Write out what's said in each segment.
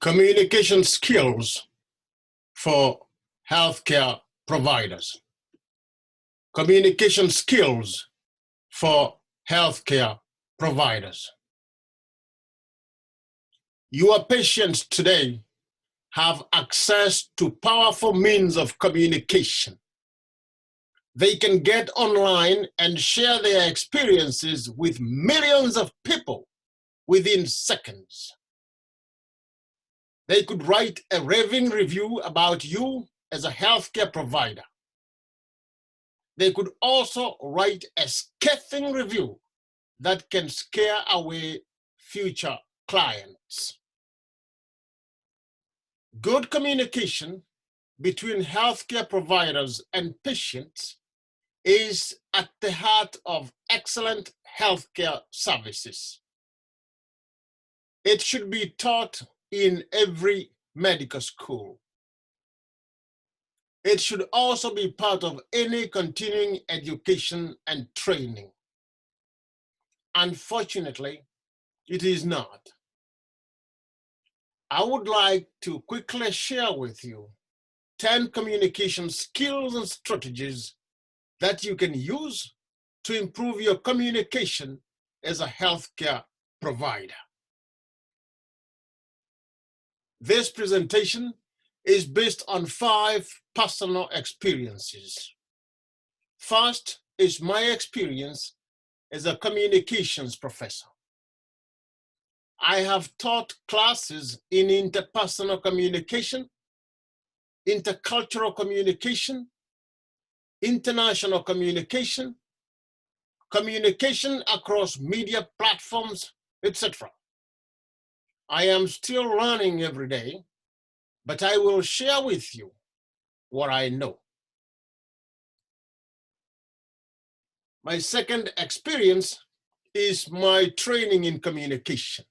Communication skills for healthcare providers. Communication skills for healthcare providers. Your patients today have access to powerful means of communication. They can get online and share their experiences with millions of people within seconds. They could write a raving review about you as a healthcare provider. They could also write a scathing review that can scare away future clients. Good communication between healthcare providers and patients is at the heart of excellent healthcare services. It should be taught in every medical school. It should also be part of any continuing education and training. Unfortunately, it is not. I would like to quickly share with you 10 communication skills and strategies that you can use to improve your communication as a healthcare provider. This presentation is based on 5 personal experiences. First is my experience as a communications professor. I have taught classes in interpersonal communication, intercultural communication, international communication, communication across media platforms, etc. I am still learning every day, but I will share with you what I know. My second experience is my training in communication.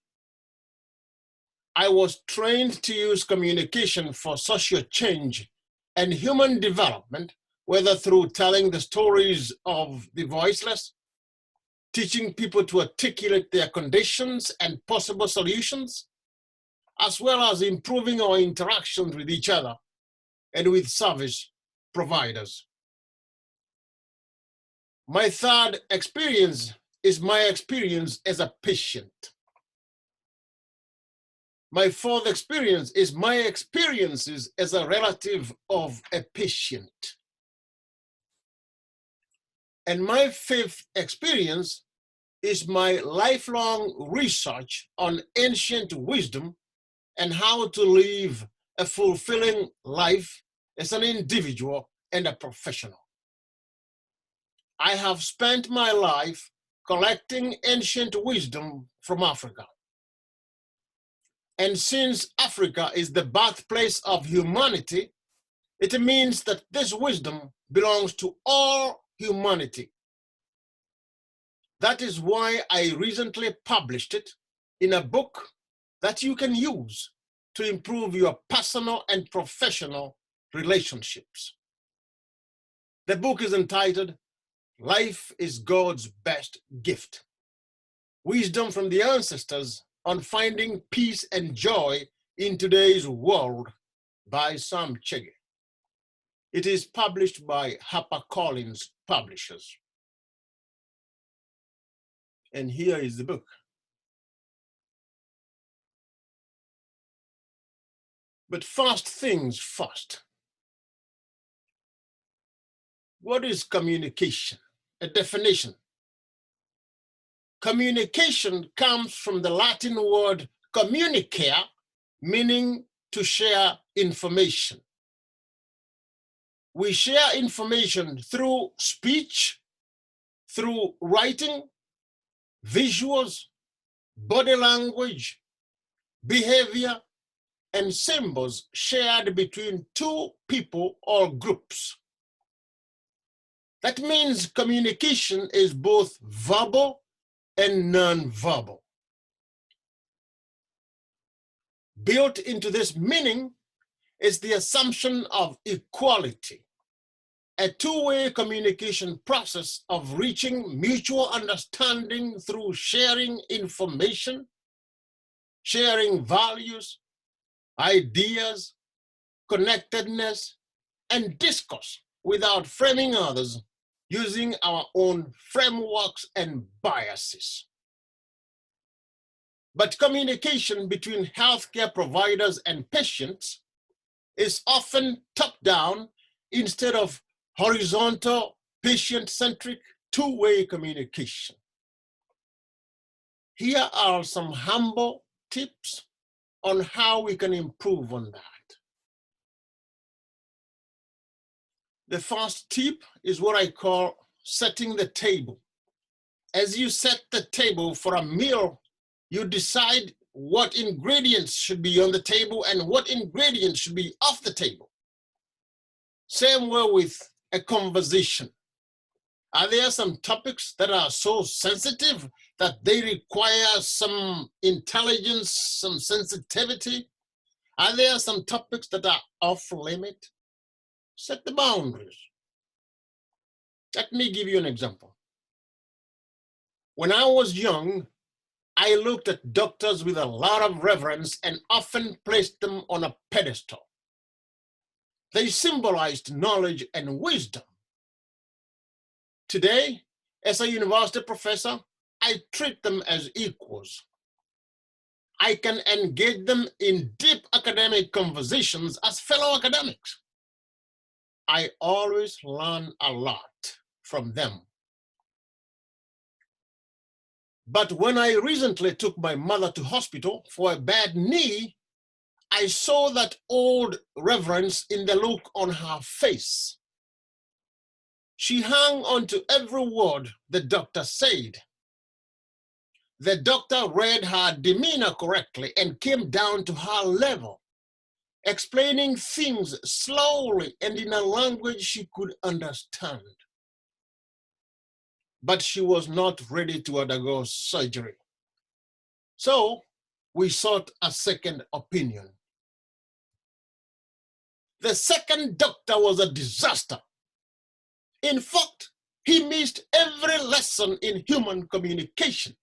I was trained to use communication for social change and human development, whether through telling the stories of the voiceless, teaching people to articulate their conditions and possible solutions, as well as improving our interactions with each other and with service providers. My third experience is my experience as a patient. My fourth experience is my experiences as a relative of a patient. And my fifth experience is my lifelong research on ancient wisdom and how to live a fulfilling life as an individual and a professional. I have spent my life collecting ancient wisdom from Africa. And since Africa is the birthplace of humanity, it means that this wisdom belongs to all humanity. That is why I recently published it in a book that you can use to improve your personal and professional relationships. The book is entitled, Life is God's Best Gift. Wisdom from the Ancestors on Finding Peace and Joy in Today's World by Sam Chege. It is published by HarperCollins Publishers. And here is the book. But first things first. What is communication? A definition. Communication comes from the Latin word communicare, meaning to share information. We share information through speech, through writing, visuals, body language, behavior, and symbols shared between 2 people or groups. That means communication is both verbal and non-verbal. Built into this meaning is the assumption of equality, a 2-way communication process of reaching mutual understanding through sharing information, sharing values, ideas, connectedness, and discourse without framing others using our own frameworks and biases. But communication between healthcare providers and patients is often top-down instead of horizontal, patient-centric, two-way communication. Here are some humble tips on how we can improve on that. The first tip is what I call setting the table. As you set the table for a meal, you decide what ingredients should be on the table and what ingredients should be off the table. Same way with a conversation. Are there some topics that are so sensitive that they require some intelligence, some sensitivity? Are there some topics that are off limit? Set the boundaries. Let me give you an example. When I was young, I looked at doctors with a lot of reverence and often placed them on a pedestal. They symbolized knowledge and wisdom. Today, as a university professor, I treat them as equals. I can engage them in deep academic conversations as fellow academics. I always learn a lot from them. But when I recently took my mother to hospital for a bad knee, I saw that old reverence in the look on her face. She hung on to every word the doctor said. The doctor read her demeanor correctly and came down to her level, explaining things slowly and in a language she could understand. But she was not ready to undergo surgery. So we sought a second opinion. The second doctor was a disaster. In fact, he missed every lesson in human communication.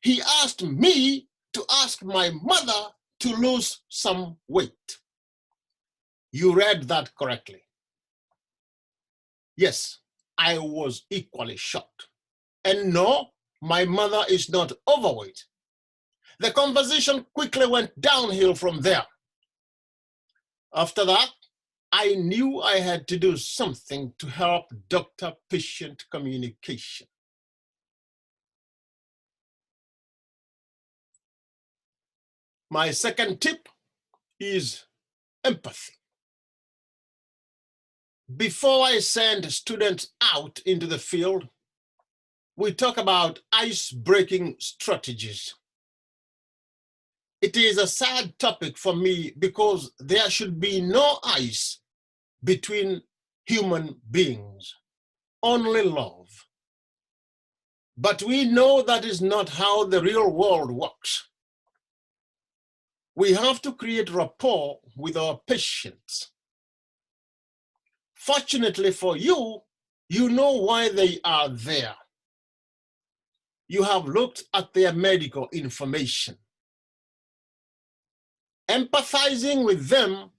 He asked me to ask my mother to lose some weight. You read that correctly. Yes, I was equally shocked. And no, my mother is not overweight. The conversation quickly went downhill from there. After that, I knew I had to do something to help doctor-patient communication. My second tip is empathy. Before I send students out into the field, we talk about ice-breaking strategies. It is a sad topic for me because there should be no ice between human beings, only love. But we know that is not how the real world works. We have to create rapport with our patients. Fortunately for you, you know why they are there. You have looked at their medical information. Empathizing with them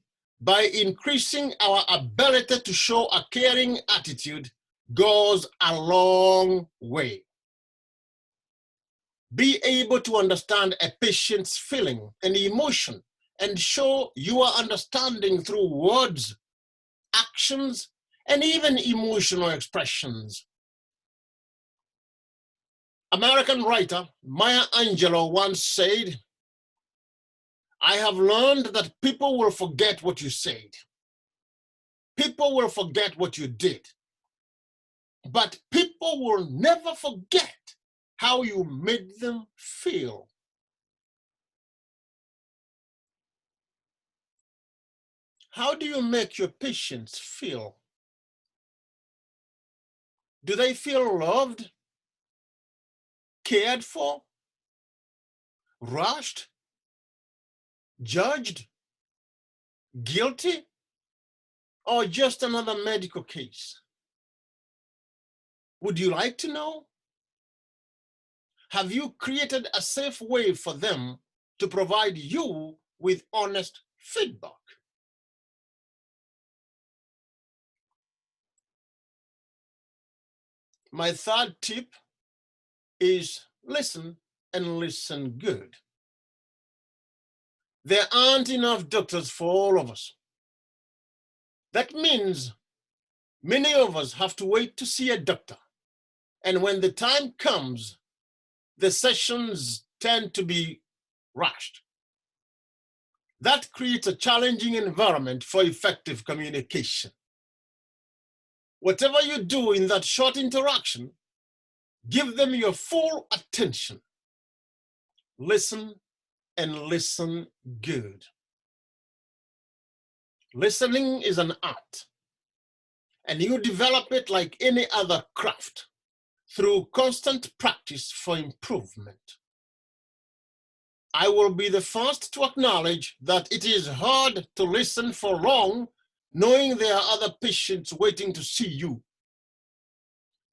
by increasing our ability to show a caring attitude goes a long way. Be able to understand a patient's feeling and emotion and show your understanding through words, actions, and even emotional expressions. American writer Maya Angelou once said, "I have learned that people will forget what you said. People will forget what you did. But people will never forget how you made them feel." How do you make your patients feel? Do they feel loved, cared for, rushed, judged, guilty, or just another medical case? Would you like to know? Have you created a safe way for them to provide you with honest feedback. My third tip is listen and listen good. There aren't enough doctors for all of us. That means many of us have to wait to see a doctor. And when the time comes, the sessions tend to be rushed. That creates a challenging environment for effective communication. Whatever you do in that short interaction, give them your full attention. Listen and listen good. Listening is an art, and you develop it like any other craft through constant practice for improvement. I will be the first to acknowledge that it is hard to listen for long, knowing there are other patients waiting to see you.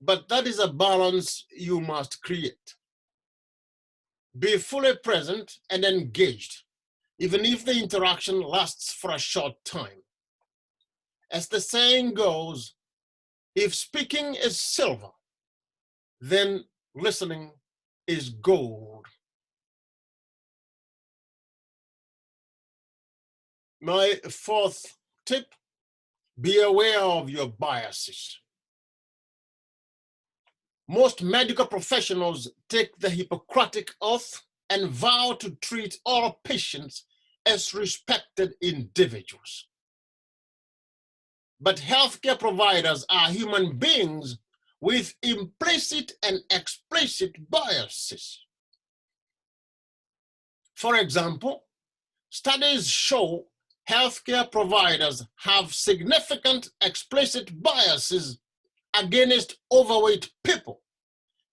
But that is a balance you must create. Be fully present and engaged, even if the interaction lasts for a short time. As the saying goes, if speaking is silver, then listening is gold. My fourth tip, be aware of your biases. Most medical professionals take the Hippocratic Oath and vow to treat all patients as respected individuals. But healthcare providers are human beings with implicit and explicit biases. For example, studies show healthcare providers have significant explicit biases against overweight people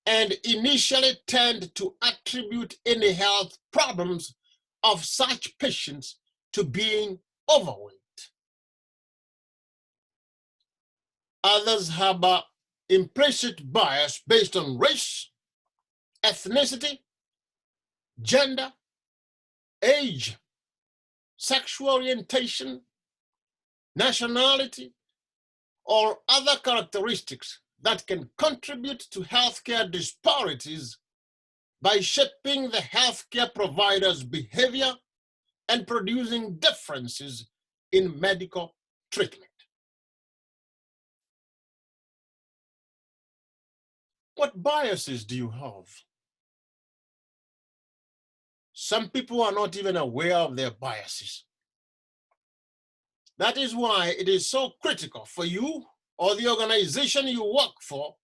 and initially tend to attribute any health problems of such patients to being overweight. Others have an implicit bias based on race, ethnicity, gender, age, sexual orientation, nationality, or other characteristics that can contribute to healthcare disparities by shaping the healthcare provider's behavior and producing differences in medical treatment. What biases do you have? Some people are not even aware of their biases. That is why it is so critical for you or the organization you work for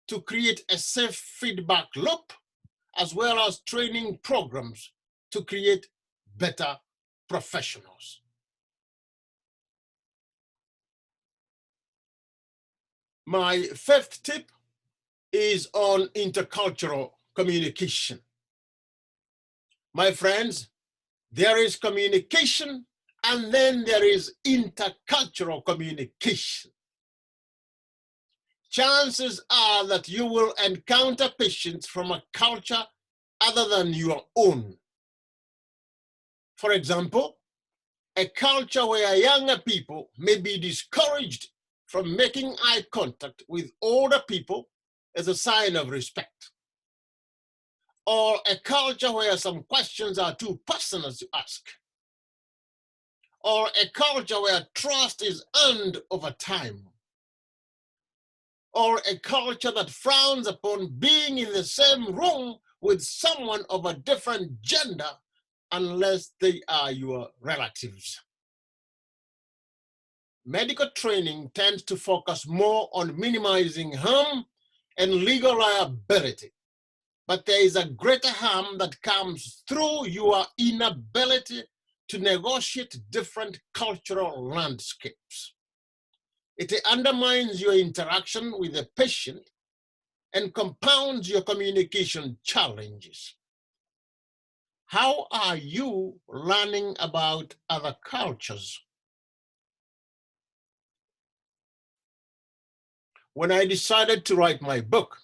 to create a safe feedback loop, as well as training programs to create better professionals. My fifth tip is on intercultural communication. My friends, there is communication and then there is intercultural communication. Chances are that you will encounter patients from a culture other than your own. For example, a culture where younger people may be discouraged from making eye contact with older people as a sign of respect. Or a culture where some questions are too personal to ask. Or a culture where trust is earned over time. Or a culture that frowns upon being in the same room with someone of a different gender unless they are your relatives. Medical training tends to focus more on minimizing harm and legal liability, but there is a greater harm that comes through your inability to negotiate different cultural landscapes. It undermines your interaction with the patient and compounds your communication challenges. How are you learning about other cultures? When I decided to write my book,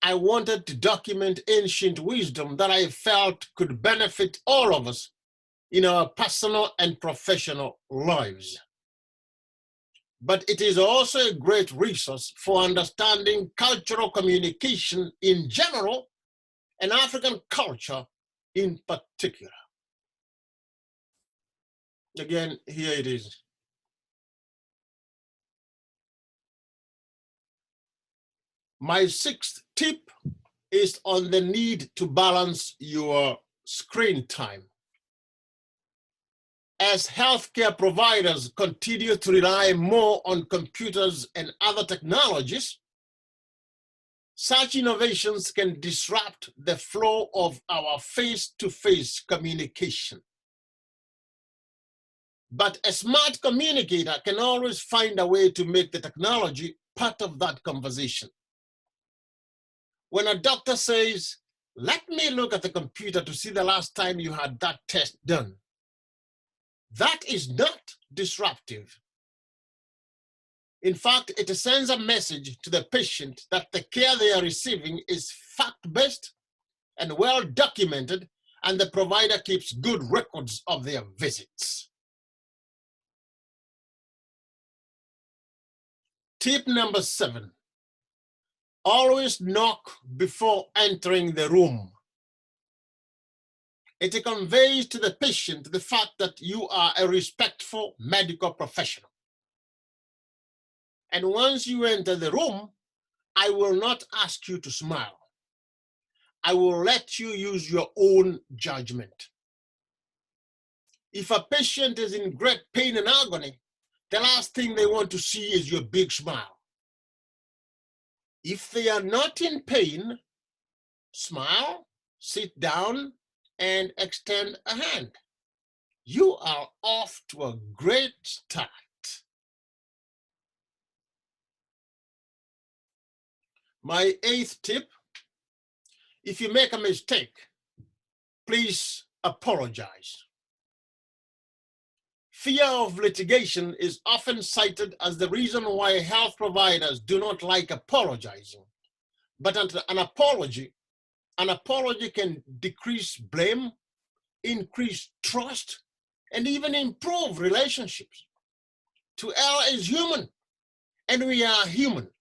I wanted to document ancient wisdom that I felt could benefit all of us in our personal and professional lives. But it is also a great resource for understanding cultural communication in general and African culture in particular. Again, here it is. My sixth tip is on the need to balance your screen time. As healthcare providers continue to rely more on computers and other technologies, such innovations can disrupt the flow of our face-to-face communication. But a smart communicator can always find a way to make the technology part of that conversation. When a doctor says, "Let me look at the computer to see the last time you had that test done," that is not disruptive. In fact, it sends a message to the patient that the care they are receiving is fact-based and well documented, and the provider keeps good records of their visits. Tip number 7, always knock before entering the room. It conveys to the patient the fact that you are a respectful medical professional. And once you enter the room, I will not ask you to smile. I will let you use your own judgment. If a patient is in great pain and agony, the last thing they want to see is your big smile. If they are not in pain, smile, sit down, and extend a hand. You are off to a great start. My 8th tip, if you make a mistake, please apologize. Fear of litigation is often cited as the reason why health providers do not like apologizing. But an apology can decrease blame, increase trust, and even improve relationships. To err is human, and we are human.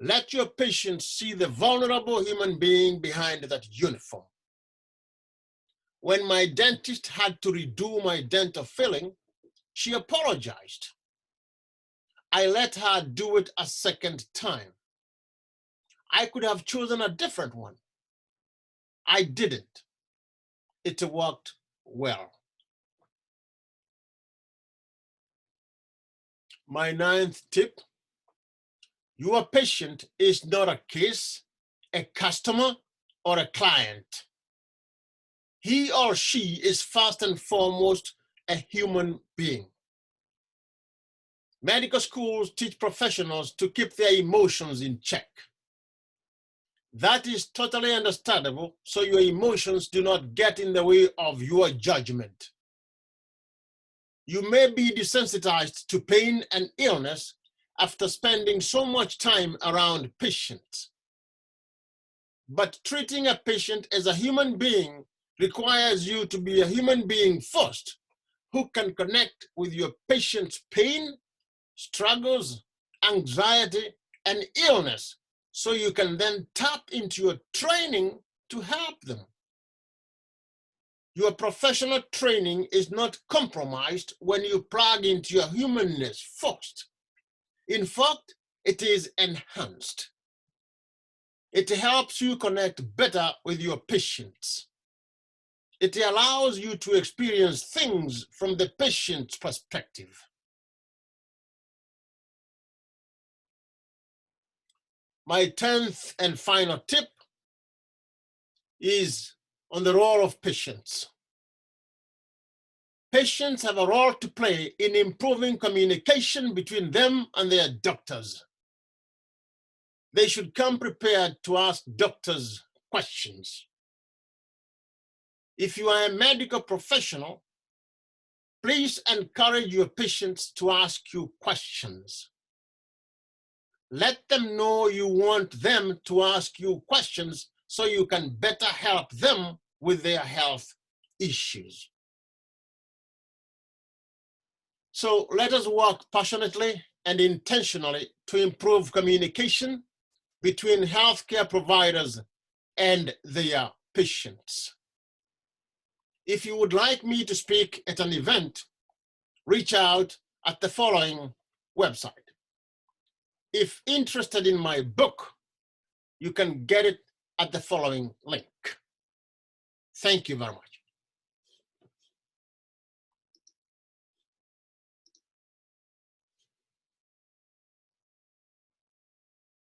Let your patient see the vulnerable human being behind that uniform. When my dentist had to redo my dental filling, she apologized. I let her do it a second time. I could have chosen a different one. I didn't. It worked well. My 9th tip, your patient is not a case, a customer, or a client. He or she is first and foremost a human being. Medical schools teach professionals to keep their emotions in check. That is totally understandable, so your emotions do not get in the way of your judgment. You may be desensitized to pain and illness after spending so much time around patients. But treating a patient as a human being requires you to be a human being first, who can connect with your patient's pain, struggles, anxiety, and illness, so you can then tap into your training to help them. Your professional training is not compromised when you plug into your humanness first. In fact, it is enhanced. It helps you connect better with your patients. It allows you to experience things from the patient's perspective. My 10th and final tip is on the role of patients. Patients have a role to play in improving communication between them and their doctors. They should come prepared to ask doctors questions. If you are a medical professional, please encourage your patients to ask you questions. Let them know you want them to ask you questions so you can better help them with their health issues. So let us work passionately and intentionally to improve communication between healthcare providers and their patients. If you would like me to speak at an event, reach out at the following website. If interested in my book, you can get it at the following link. Thank you very much.